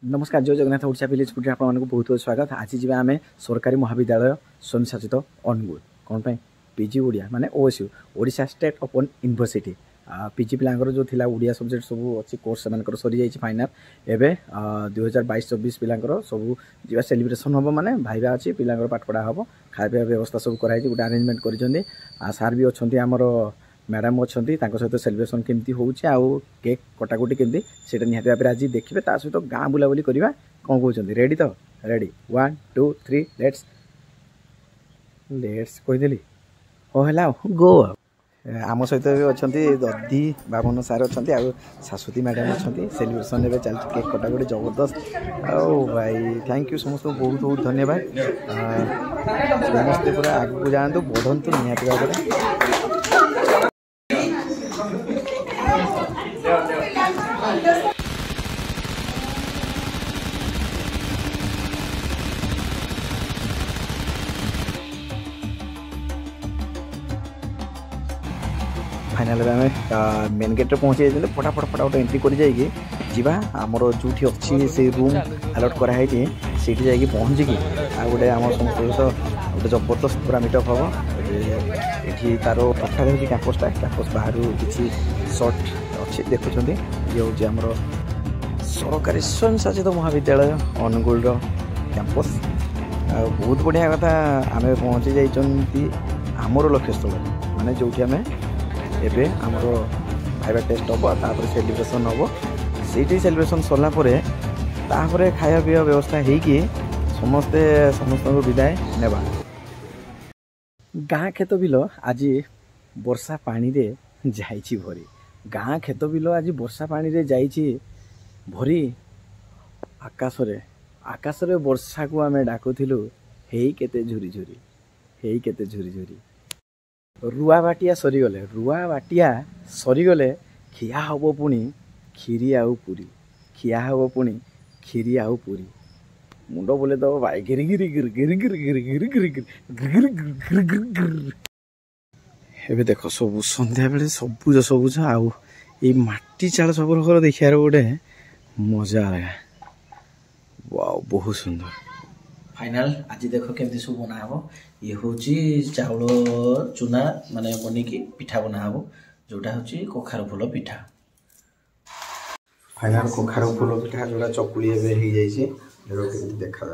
नमस्कार जय Jagannath Odisha village food आपको बहुत बहुत स्वागत। आज जी आम सरकारी महाविद्यालय स्वयंशासित अनुगुल कौन पे पीजी ओडिया माने OSU Odisha State Open University PG पिलांकर जो थिला ओडिया सब्जेक्ट सब अच्छी कोर्स से सरी जाइए फाइनाल एवं 2022-24 पिलांकर सब जी सेलिब्रेशन हम माने भाईवा अच्छी पिलांकर पाठ पढ़ा हम खाଇବା व्यवस्था सब कराई गोटे अरेंजमेंट कर सार भी अच्छा आमर मैडम अच्छा सहित सेलिब्रेशन केमती होउछि आउ केक कटाकुटी केमती सेटा निहाती भाव आज देखिए ता सहित गाँ बुलाबुली करवा कौन कहते रेडी तो रेडी 1 2 3 लेट्स कहीदेली हो है गो आम सहित भी अच्छा दधी बामन सार अच्छा शाश्वती मैडम अच्छा सेलिब्रेशन ए चलती केक कटाकुटी जबरदस्त आओ भाई थैंक यू समस्त बहुत बहुत धन्यवाद समस्ते पूरा आगू जातु बढ़ंतु निहाती भाव फाइनाल आम मेन गेट पहुँचे फटाफट एंट्री कर जाइए आमर जो अच्छी से रूम अलर्ट कराई से जाकि पहुँचिकी आ गए आम समस्त गोटे जबरदस्त पूरा मीटअप हम ये तार पठार हो कैंपसटा कैंपस बाहर किसी सर्ट अच्छी देखुं ये हूँ आमर सरकारी स्वयंशासित महाविद्यालय अनुगुल कैंपस बहुत बढ़िया कथा आम पहुँची जाइए आमर लक्ष्यस्थल माने जो आम एबे आमर खाଇବା टेस्ट हम तापर सेलिब्रेशन हम से सेलिब्रेशन सरलापर खाया पीवा व्यवस्था होगी समस्ते समस्त विदाय नेबा गाँ खेत बिल आज वर्षा पानी रे जाइछि भरी गाँ खेत बिल आज वर्षा पानी रे जाइछि भरी आकाश रे वर्षा को आमे डाकुथिलु हेई केते झुरी झुरी रुआ बाटिया सरीगले खिया हम पुणी खीरी आउ पूरी मुंड बोले दब भाई गिरी गिरी गिर गिरी गिर गिर गिर गिर गिर गिर गिर गिर गिर एबे देख सब संध्या बेले सबुज सबुज आउ ये माटी चाल सब घर देखार गोटे मजा आया वाओ बहुत सुंदर फाइनाल आज देख केमती सब बना हम ये हूँ चाउल चूना माने बनिकी पिठा बना हम जोटा हूँ कखार फूल पिठा फाइनाल कखार फूल पिठा जोटा चकुली एबे हो जाइए देखा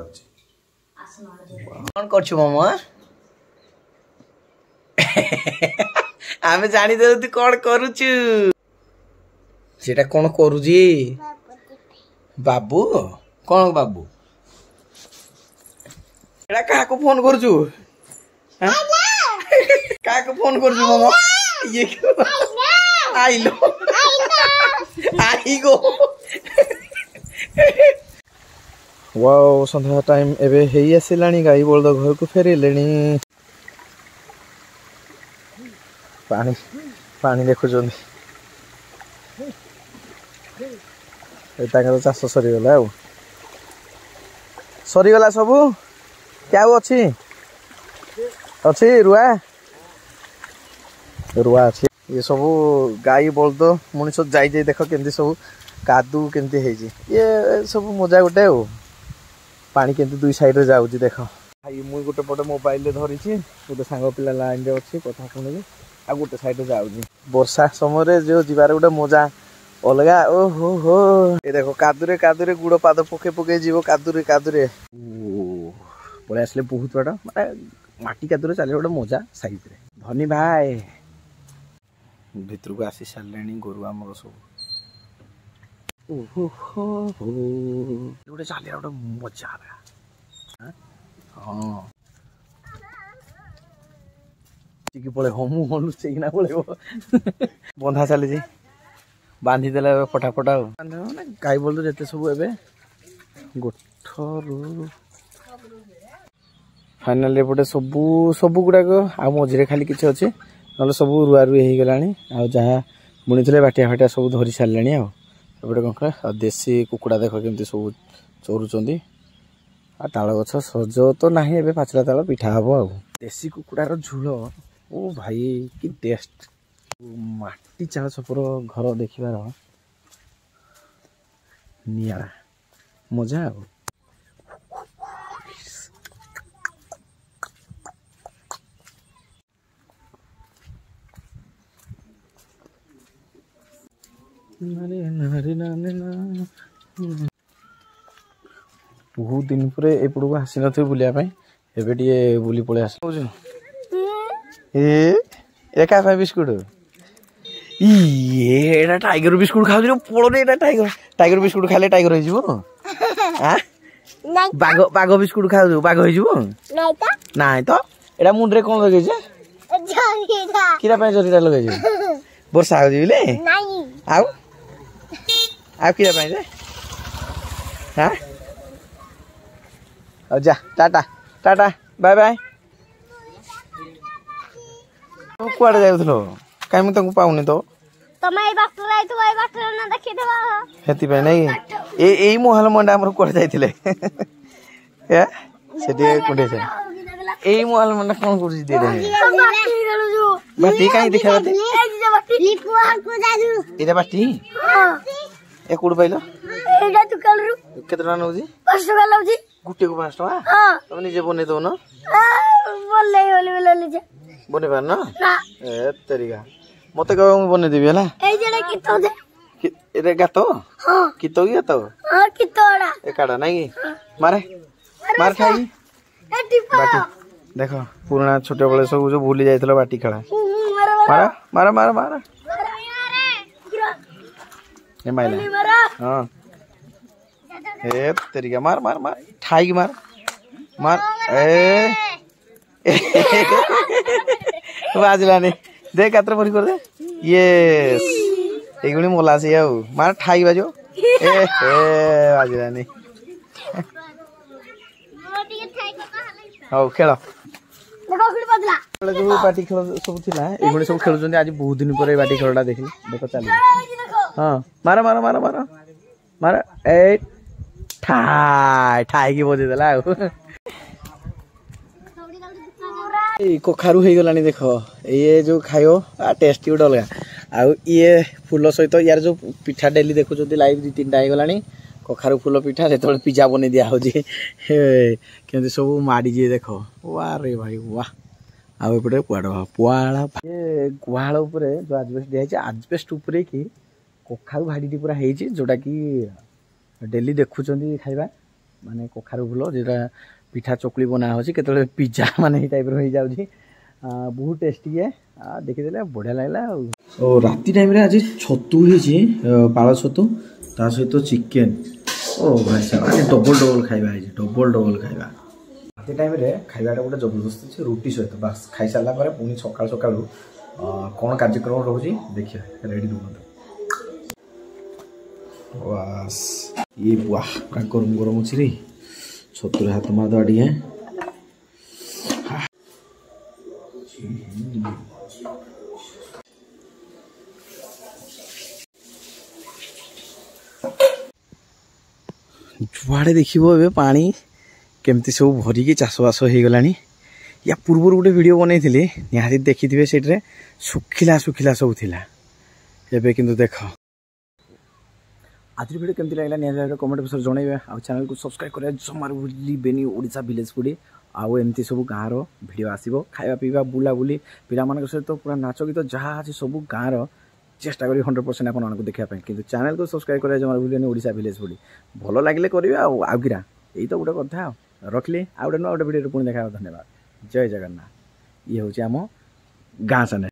कौन कर मामा आमे जानी दे तू कौन करूचु सेटा कौन करूजी बाबू कौन बाबू एटा का को फोन करचु का को फोन करचु मामा ये आइलो आई गो वाओ संध्या टाइम एबे हेई आसिलानी गाई बलद घर को फेरिलेनी पानी पानी देखुचंदी एता का चाष सरीगला सब क्या अच्छी अच्छी रुआ अच्छी ये सब गाई बलद मनीष जाई देख केमती सब कादू केमती है ये सब मजा गोटे हो पानी केमती दुई साइड रे जाउची देख भाई मुई गोटे पटे मोबाइल रे धरिछि गोटे सांग पिला लाइन रे अछि कथा सुनिबी आ गोटे साइड रे जाउची वर्षा समय रे जो जिबार गोटे मजा अलगा ओहो हो ए देखो कादुरे गुड़ पाद पके पके जीव कादुरे पड़े आसले बहुत बड़ा माने माटी कादुरे चले गोटे मजा साइड रे धनी भाई भितर को आसी सारे गोरु आमर सब गोटे चलिया गोटे मजा हाँ पड़े हमू हलु चेकिना पड़े बंधा चली बांधी देला फटाफटा गाई बोल जेते सब एबे गोठरू फाइनाल एपटे सबू सबू गुड़ाक आ मझे खाली किसी अच्छे ना सब रुआ रुई हो गलानी आ जहाँ बुणी थे बाटिया फाटिया सब धरी सारे आउटे कौन कह देसी कुकुड़ा देख केमती सब चोरुंट आ ताल गछ सज तो ना ए पाचला ताल पिठा हम आ देसी कुकुड़ार झोल ओ भाई कि टेस्ट माटी चाल छपर घर देखार निरा मजा आ बहुत दिन पर एपड़ को आसी नी बुलाया एबे बुली पड़े आस एका बिस्कुट ये टाइगर बिस्कुट खाऊ पड़ो टाइगर बिस्कुट खाले टाइगर हो बाघ बिस्कुट खाऊ बाघ हो ना तो एटा मुंडे कौन लगे किरा जरीटा लगे वर्षा हो आउ किरा हाँ जा टाटा टाटा बाय बाय कुआड़े जाउथलो काई मु तंको पाउनी तो तमे ए बाटर राइतो ए बाटर ना देखि देबा हेती पे नै एई मोहल मंडा हमर कुआड़े जाइथिले या सेठी कुडे से एई मोहल मंडा कोन कुरजी दे दे बाटी काई देखा बाटी लिपुआ को जादू एटा बाटी हां ए कुड पाइलो एटा तू कलरु केतना नउजी 5 टका लउजी गुटे को 5 टका हां तमे निजे बने दो न बोले बोले ले बने पार ना ए तरीका मते कहबो मु बने देबी हला ए जेडा कितो दे एरे गातो हां कितो गातो हां कितोडा ए काडा नाही मारे मार खाई ए टिपा बाटी देखो पुराना छोटे बळे सब जो भूली जाइतलो बाटी खेला मारा मारा मारा मारा ए माइला हां ए तरीका मार मार मार ठाई मार मार ए बाजलानी देख कातर परी कर दे यस एगुणी मोला से आउ मार ठाई बाजो ए बाजलानी हाउ खेल देखो खेल बदला जो बाटी खेल सब थिला एगुणी सब खेलु जंदी आज बहुत दिन पर बाटी खेलडा देखली देखो चली हां मार मार मार मार मार ए ठाई ठाई की बजे देला कखारू हो गलानी देख ये जो खाओ टेस्टी गोटे अलग आउ ये फूल सहित यार जो पिठा डेली देखुं लाइव 2-3टा हो गलानी कखारू फूल पिठा जो पिज्जा बन दिया होती सब माड़ी जी देख वाह रे भाई वाह आउपटे पुआड़ पुआड़ा ये गुहाल जो आजबेस्ट दिखाई आजबेस्ट उपरे कि कखारू भाड़ी पूरा होती जोटा कि डेली देखुं खाइबा माने कखारू फूल जोटा पिठा चकली बना हो केतले पिज्जा माने टाइप रो हो जाउची बहुत टेस्टी है देखिदेले बढ़िया लागला ओ राती टाइम रे आज छतु हेची पाळ छतु ता सहित चिकन ओ भाई साहब डबल खाइबा है डबल खाइबा राती टाइम रे खाइबाटा गोटे जबरदस्त छै रोटी सहित बस खाइ साला पर पुनी सकाळ सकाळ कोन कार्यक्रम रहउची देखिए रेडी दुबंत वास ये वाह का गरम गरम अछि रे छतुर हाथ मार दो है जुआड़े देखिए पानी केमती सब भरिकी चाषबास हो गलानी या पूर्व गोटे वीडियो बनई थी निहाती देखी से सुखिला सुखिला सब थिला एबे किंतु देख आज वीडियो केमती लगला निहाती कमेंट बक्स जनइबे आ चैनल को सब्सक्राइब करिया जमार भूलिबेनी ओडिशा विलेज फूडी आउ एमती सब गाँव वीडियो आसीबो खाइबा पीवा बुला बुली पिला मान सहित पूरा नाच गीत जहाँ अच्छे सब गाँव चेष्टा करी 100% आपको देखा कि चैनल को सब्सक्राइब करिया जमार भूलिबेनी ओडिशा विलेज फूडी भल लगे करेंगे आउ किरा यही तो गोटे कथा रखली आउ गोटे नुआ गोटे वीडियो पुणी देखा धन्यवाद जय जगन्नाथ ये हूँ आम गाँ चैनल।